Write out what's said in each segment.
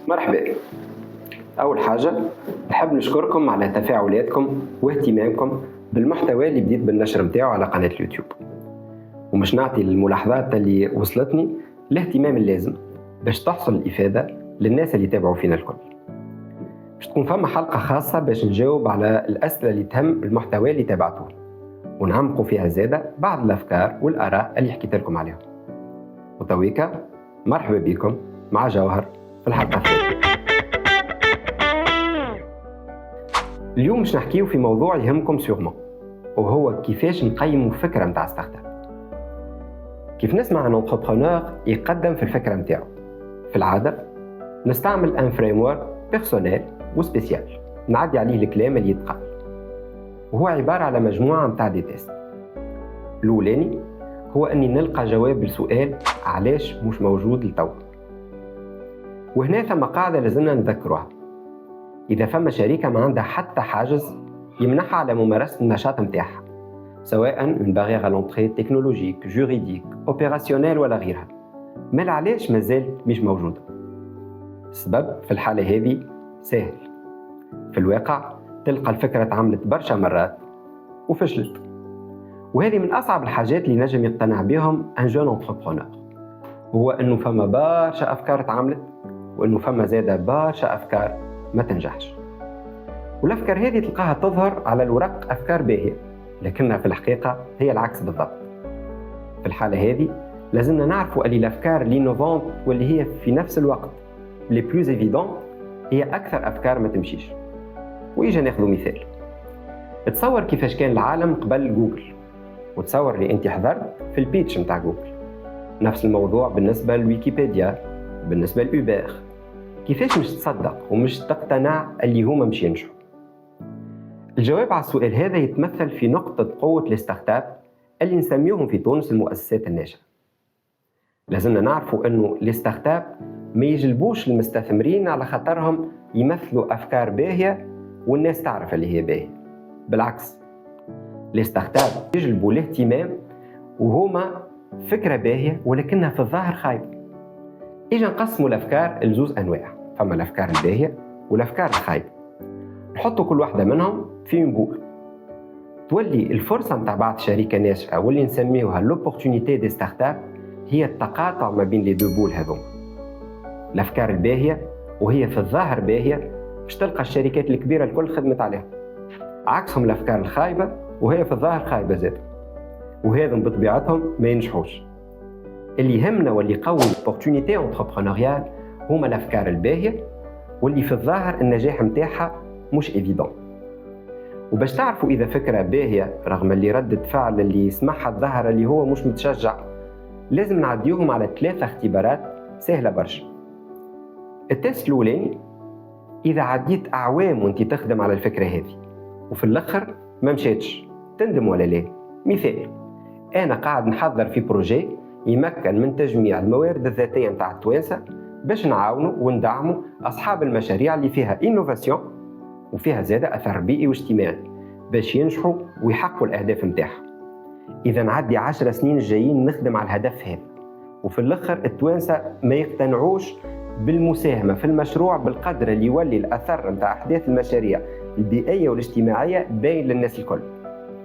مرحبا. أول حاجة نحب نشكركم على تفاعلاتكم واهتمامكم بالمحتوى اللي بديت بالنشر متاعه على قناة اليوتيوب، ومش نعطي الملاحظات اللي وصلتني الاهتمام اللازم باش تحصل الإفادة للناس اللي تابعوا فينا الكل. باش تكون فما حلقة خاصة باش نجاوب على الأسئلة اللي تهم المحتوى اللي تابعتوه، ونعمقوا فيها زادة بعض الأفكار والآراء اللي حكيت لكم عليهم. وتويكا مرحبا بكم مع جوهر في الحلقة الثانية. اليوم مش نحكيه في موضوع يهمكم سيغمون، وهو كيفاش نقيموا فكرة متاع ستارت اب. كيف نسمع عن انتربرونور يقدم في الفكرة متاعه، في العادة نستعمل ان فريمورك بيرسونيل وسبيسيال نعدي عليه الكلام اللي يتقال، وهو عبارة على مجموعة متاع دي تيست. الأولاني هو أني نلقى جواب لسؤال علاش مش موجود لتو، وهنا ثم قاعدة لازمنا نذكروها: إذا فما شركة ما عندها حتى حاجز يمنحها على ممارسة النشاط متاعها، سواء من بارير à l'entrée تكنولوجيك، جوريديك، اوبيراسيونيل ولا غيرها، ما علاش مازالت مش موجودة؟ السبب في الحالة هذه سهل. في الواقع تلقى الفكرة تعملت برشا مرات وفشلت، وهذه من أصعب الحاجات اللي نجم يقتنع بهم ان جون انتربرونور، هو أنه فما برشا أفكار تعملت، وأنه فما زادة برشا أفكار ما تنجحش. والأفكار هذه تلقاها تظهر على الورق أفكار باهية، لكنها في الحقيقة هي العكس بالضبط. في الحالة هذه لازمنا نعرفوا أن الأفكار الانوفونت واللي هي في نفس الوقت لي بلوز ايفيدونت هي أكثر أفكار ما تمشيش. وإجا ناخذ مثال. تصور كيفاش كان العالم قبل جوجل، وتصور اللي أنت حضرت في البيتش متاع جوجل. نفس الموضوع بالنسبة لويكيبيديا، بالنسبة لأوبر. كيفاش مش تصدق ومش تقتنع اللي هما مش ينجحوا؟ الجواب على السؤال هذا يتمثل في نقطة قوة الستارت اب اللي نسميهم في تونس المؤسسات الناشئة. لازمنا نعرفوا انه الستارت اب ما يجلبوش المستثمرين على خاطرهم يمثلوا افكار باهية والناس تعرف اللي هي باهية. بالعكس، الستارت اب يجلبوا الاهتمام وهما فكرة باهية ولكنها في الظاهر خايبة. إجا نقسموا الافكار لزوز انواع، فما الافكار الباهية والافكار الخايبة. نحطوا كل واحدة منهم في بول، تولي الفرصة متاع بعض شركة ناشئة واللي نسميوها لوبورتونيتي دي ستارت اب هي التقاطع ما بين لي دو بول هذوما. الأفكار الباهية وهي في الظاهر باهية باش تلقى الشركات الكبيرة الكل خدمت عليها، عكسهم الأفكار الخايبة وهي في الظاهر خايبة زادة، وهذم بطبيعتهم ما ينجحوش. اللي يهمنا واللي يقوي لوبورتونيتي انتربرونوريال هما الأفكار الباهية واللي في الظاهر النجاح متاعها مش ايفيدون. وباش تعرفوا إذا فكرة باهية رغم اللي ردة فعل اللي يسمعها الظاهر اللي هو مش متشجع، لازم نعديهم على 3 اختبارات سهلة برشا. التست الأولاني: إذا عديت أعوام وانت تخدم على الفكرة هذه وفي الآخر ما مشيتش، تندم ولا لا؟ مثال: أنا قاعد نحضر في بروجي يمكن من تجميع الموارد الذاتية متاع التوانسة باش نعاونوا وندعموا أصحاب المشاريع اللي فيها إنوفاسيون وفيها زادة أثر بيئي واجتماعي باش ينجحوا ويحققوا الأهداف متاعها. إذا نعدي 10 سنين الجايين نخدم على الهدف هذا، وفي الآخر التوانسة ما يقتنعوش بالمساهمة في المشروع بالقدر اللي يولي الأثر متاع أحداث المشاريع البيئية والاجتماعية باين للناس الكل،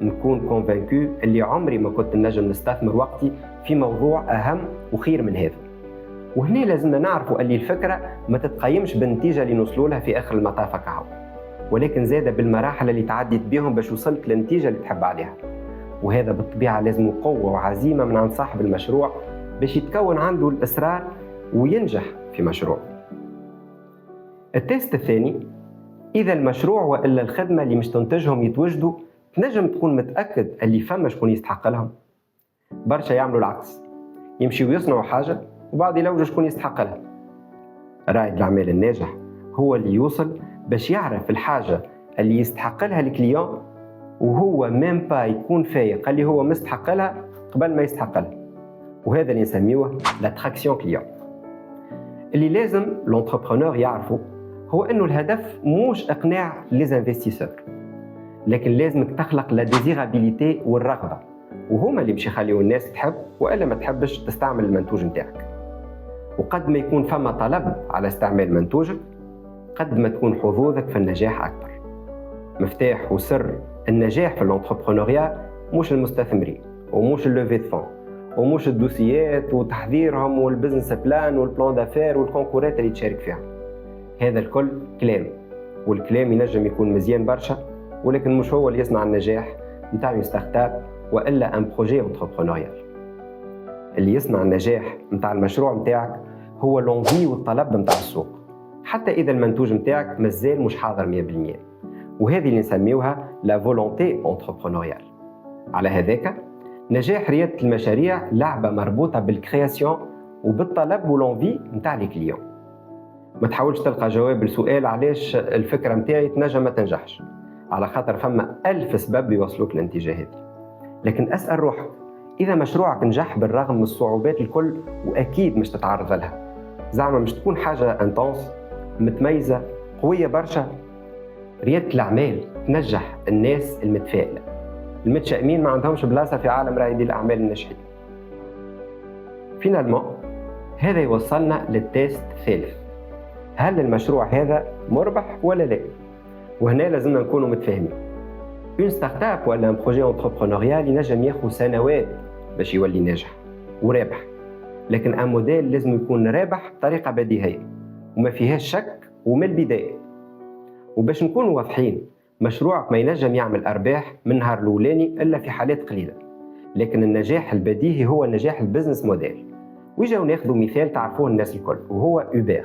نكون كونفانكو اللي عمري ما كنت نجم نستثمر وقتي في موضوع أهم وخير من هذا. وهنا لازمنا نعرفوا أن الفكرة ما تتقيمش بالنتيجة اللي نوصلوا لها في آخر المطاف كهو، ولكن زادة بالمراحل اللي تعديت بهم باش وصلت للنتيجة اللي تحب عليها. وهذا بالطبيعة لازم قوة وعزيمة من عند صاحب المشروع باش يتكون عنده الإصرار وينجح في مشروع. التيست الثاني: إذا المشروع وإلا الخدمة اللي مش تنتجهم يتوجدوا، تنجم تكون متأكد اللي فما شكون يستحق لهم. برشا يعملوا العكس، يمشي ويصنعوا حاجة وبعد يلوجوا شكون يستحق لها. رائد الأعمال الناجح هو اللي يوصل باش يعرف الحاجة اللي يستحق لها الكليون وهو ميم با يكون فايق اللي هو مستحق لها قبل ما يستحق لها، وهذا اللي نسميوه لاتراكسيون كليون. اللي لازم لونتربرونور يعرفه هو انه الهدف مش اقناع ليزانفستيسور، لكن لازمك تخلق لا ديزيرابيليتي والرغبة، وهما اللي باش يخليو الناس تحب والا ما تحبش تستعمل المنتوج نتاعك. وقد ما يكون فما طلب على استعمال منتوجك قد ما تكون حظوظك في النجاح أكبر. مفتاح وسر النجاح في الانتربرونيا مش المستثمرين ومش اللوفي دو فون ومش الدوسيات وتحضيرهم والبزنس بلان والبلان دافير والكونكورات اللي تشارك فيها. هذا الكل كلام، والكلام ينجم يكون مزيان برشا، ولكن مش هو اللي يصنع النجاح نتاع ستارت اب والا ان بروجي انتربرونيال. اللي يصنع النجاح نتاع المشروع نتاعك هو لونفي والطلب نتاع السوق، حتى اذا المنتوج نتاعك مازال مش حاضر 100%، وهذه اللي نسميوها لا فولونتي انتربرونيال. على هذاك نجاح ريادة المشاريع لعبة مربوطة بالكرياسيون وبالطلب ولونفي نتاع لي كليون. ما تحاولش تلقى جواب لسؤال علاش الفكرة نتاعي تنجم ما تنجحش، على خاطر فما 1000 سبب يوصلوك للنتيجة هذه. لكن أسأل روحك، إذا مشروعك نجح بالرغم من الصعوبات الكل، وأكيد مش تتعرض لها، زعما مش تكون حاجة انتونس متميزة قوية برشا؟ ريادة الأعمال تنجح الناس المتفائلة، المتشائمين ما عندهمش بلاصة في عالم رائدي الأعمال الناجحين. فينالمون هذا يوصلنا للتيست الثالث، هل المشروع هذا مربح ولا لا؟ وهنا لازمنا نكونوا متفاهمين. اون ستارت اب ولا ان بروجي انتربرونيال ينجم ياخذ سنوات باش يولي ناجح ورابح، لكن ان موديل لازم يكون رابح بطريقة بديهية وما فيهاش شك ومن البداية. وباش نكونوا واضحين، مشروعك ما ينجم يعمل أرباح من نهار الأولاني إلا في حالات قليلة، لكن النجاح البديهي هو نجاح البزنس موديل. ويجاو ناخذوا مثال تعرفوه الناس الكل، وهو أوبر.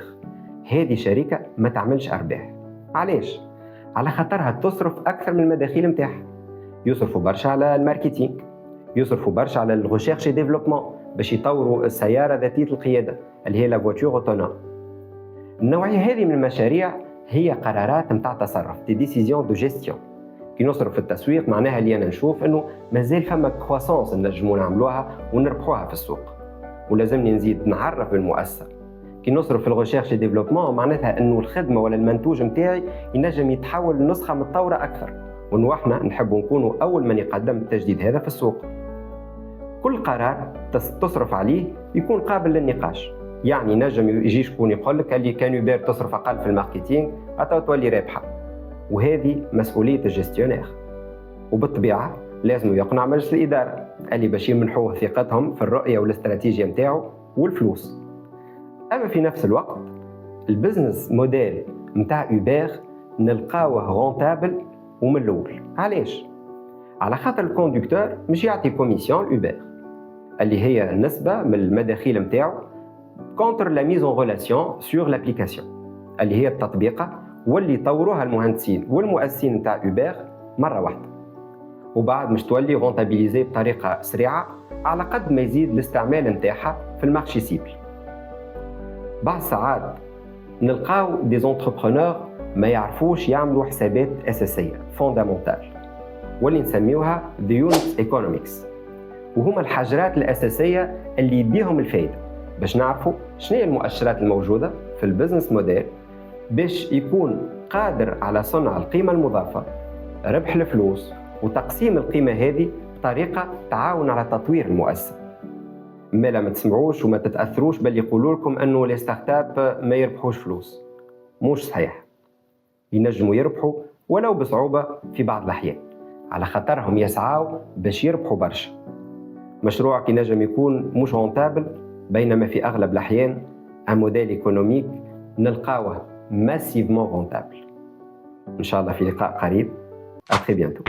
هذه شركة ما تعملش أرباح. علاش؟ على خاطرها تصرف أكثر من المداخيل متاعها. يصرفوا برشا على الماركتينج، يصرفوا برشا على الريشيرش ديفلوبمون باش يطوروا السيارة ذاتية القيادة اللي هي لا فواتور اوتونوم. النوعية هذه من المشاريع هي قرارات متاع تصرف، دي ديسيزيون دو جيستيون. كي نصرف في التسويق معناها اللي أنا نشوف إنه مازال فما كرواسونس نجمو نعملوها ونربحوها في السوق، ولازمني نزيد نعرف بالمؤسسة. كي نصرف في الريشيرش ديفلوبمون معناتها إنه الخدمة ولا المنتوج متاعي ينجم يتحول لنسخة متطورة أكثر، وإنه إحنا نحبوا نكونوا أول من يقدم التجديد هذا في السوق. كل قرار تصرف عليه يكون قابل للنقاش. يعني نجم يجي شكون يقول لك اللي كان يبير تصرف أقل في الماركتينج حتى تولي رابحة، وهذه مسؤولية الجستيونير. وبالطبيعة لازم يقنع مجلس الإدارة اللي باش يمنحوه ثقتهم في الرؤية والاستراتيجية متاعه والفلوس. أما في نفس الوقت البزنس موديل متاع أوبر نلقاوه غونتابل ومن الأول. علاش؟ على خاطر الكوندكتور مش يعطي كوميسيون أوبر اللي هي نسبة من المداخيل متاعه كونتر لا ميز اون ريلاسيون سور لابليكاسيون اللي هي التطبيقة واللي طوروها المهندسين والمؤسسين نتاع أوبر مرة واحدة، وبعد مش تولي غونتابيليزي بطريقة سريعة على قد ما يزيد الاستعمال نتاعها في المارشي سيبل. بعض ساعات نلقاو دي زونتربرونور ما يعرفوش يعملوا حسابات أساسية فوندامونتال واللي نسميوها the unit economics، وهما الحجرات الأساسية اللي يديهم الفايدة باش نعرفوا شنو هي المؤشرات الموجودة في البزنس موديل باش يكون قادر على صنع القيمة المضافة، ربح الفلوس، وتقسيم القيمة هذه بطريقة تعاون على تطوير المؤسسة. ما لا ما تسمعوش وما تتأثروش بل يقولوا لكم أنه لي ستارت اب ما يربحوش فلوس. مش صحيح، ينجموا يربحوا ولو بصعوبة في بعض الأحيان على خاطرهم يسعوا باش يربحوا برشا. مشروعك ينجم يكون مش رونتابل، بينما في أغلب الأحيان ان موديل ايكونوميك نلقاوه ماسيفمون رونتابل. إن شاء الله في لقاء قريب. À très bientôt.